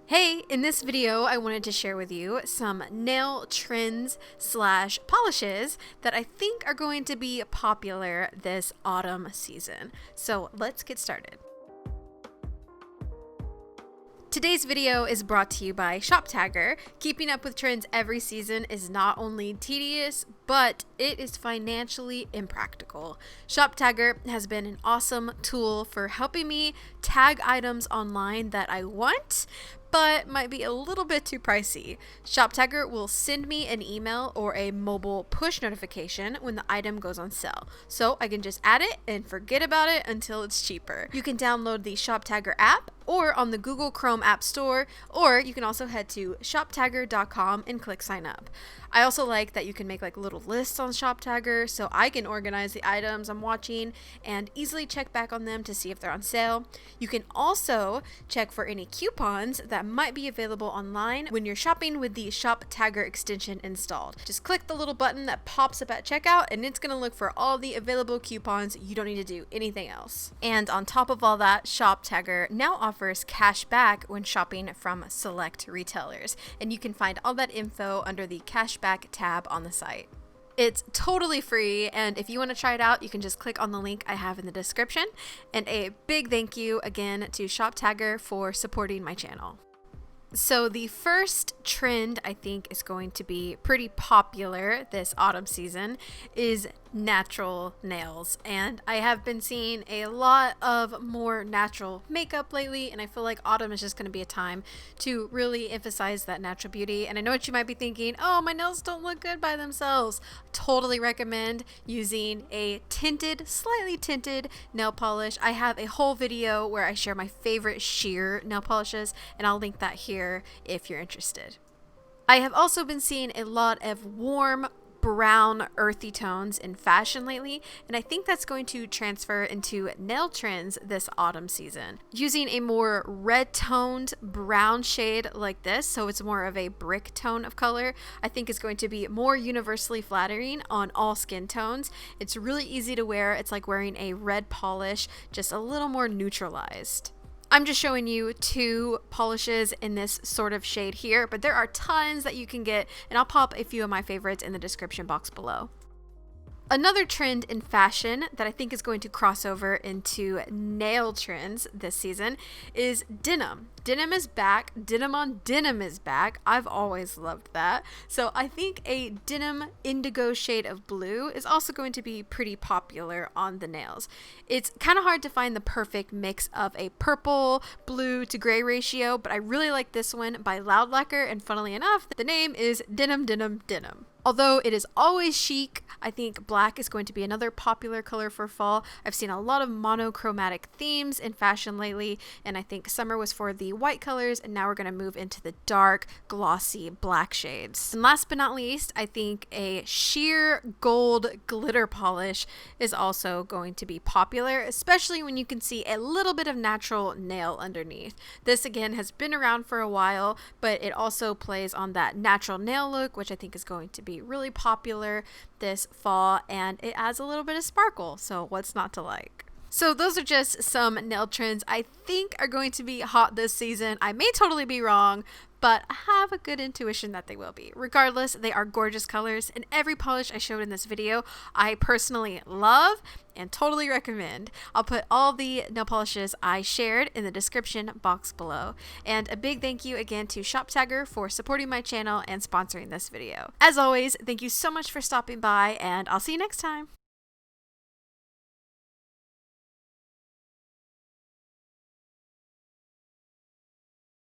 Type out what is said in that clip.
Hey, in this video, I wanted to share with you some nail trends / polishes that I think are going to be popular this autumn season. So let's get started. Today's video is brought to you by ShopTagger. Keeping up with trends every season is not only tedious, but it is financially impractical. ShopTagger has been an awesome tool for helping me tag items online that I want, but might be a little bit too pricey. ShopTagger will send me an email or a mobile push notification when the item goes on sale, so I can just add it and forget about it until it's cheaper. You can download the ShopTagger app or on the Google Chrome App Store, or you can also head to shoptagger.com and click sign up. I also like that you can make like little lists on ShopTagger, so I can organize the items I'm watching and easily check back on them to see if they're on sale. You can also check for any coupons that might be available online when you're shopping with the ShopTagger extension installed. Just click the little button that pops up at checkout and it's going to look for all the available coupons. You don't need to do anything else. And on top of all that, ShopTagger now offers cash back when shopping from select retailers, and you can find all that info under the cashback tab on the site. It's totally free, and if you want to try it out, you can just click on the link I have in the description. And a big thank you again to ShopTagger for supporting my channel. So the first trend I think is going to be pretty popular this autumn season is natural nails, and I have been seeing a lot of more natural makeup lately, and I feel like autumn is just going to be a time to really emphasize that natural beauty. And I know what you might be thinking, oh, my nails don't look good by themselves. Totally recommend using a slightly tinted nail polish. I have a whole video where I share my favorite sheer nail polishes, and I'll link that here if you're interested. I have also been seeing a lot of warm brown earthy tones in fashion lately, and I think that's going to transfer into nail trends this autumn season. Using a more red toned brown shade like this, so it's more of a brick tone of color, I think is going to be more universally flattering on all skin tones. It's really easy to wear. It's like wearing a red polish, just a little more neutralized. I'm just showing you two polishes in this sort of shade here, but there are tons that you can get, and I'll pop a few of my favorites in the description box below. Another trend in fashion that I think is going to cross over into nail trends this season is denim. Denim is back. Denim on denim is back. I've always loved that. So I think a denim indigo shade of blue is also going to be pretty popular on the nails. It's kind of hard to find the perfect mix of a purple, blue to gray ratio, but I really like this one by Lacquer, and funnily enough, the name is Denim Denim Denim. Although it is always chic, I think black is going to be another popular color for fall. I've seen a lot of monochromatic themes in fashion lately, and I think summer was for the white colors, and now we're going to move into the dark, glossy black shades. And last but not least, I think a sheer gold glitter polish is also going to be popular, especially when you can see a little bit of natural nail underneath. This again has been around for a while, but it also plays on that natural nail look, which I think is going to be really popular this fall, and it adds a little bit of sparkle, so what's not to like? So those are just some nail trends I think are going to be hot this season. I may totally be wrong, but I have a good intuition that they will be. Regardless, they are gorgeous colors, and every polish I showed in this video I personally love and totally recommend. I'll put all the nail polishes I shared in the description box below. And a big thank you again to ShopTagger for supporting my channel and sponsoring this video. As always, thank you so much for stopping by, and I'll see you next time.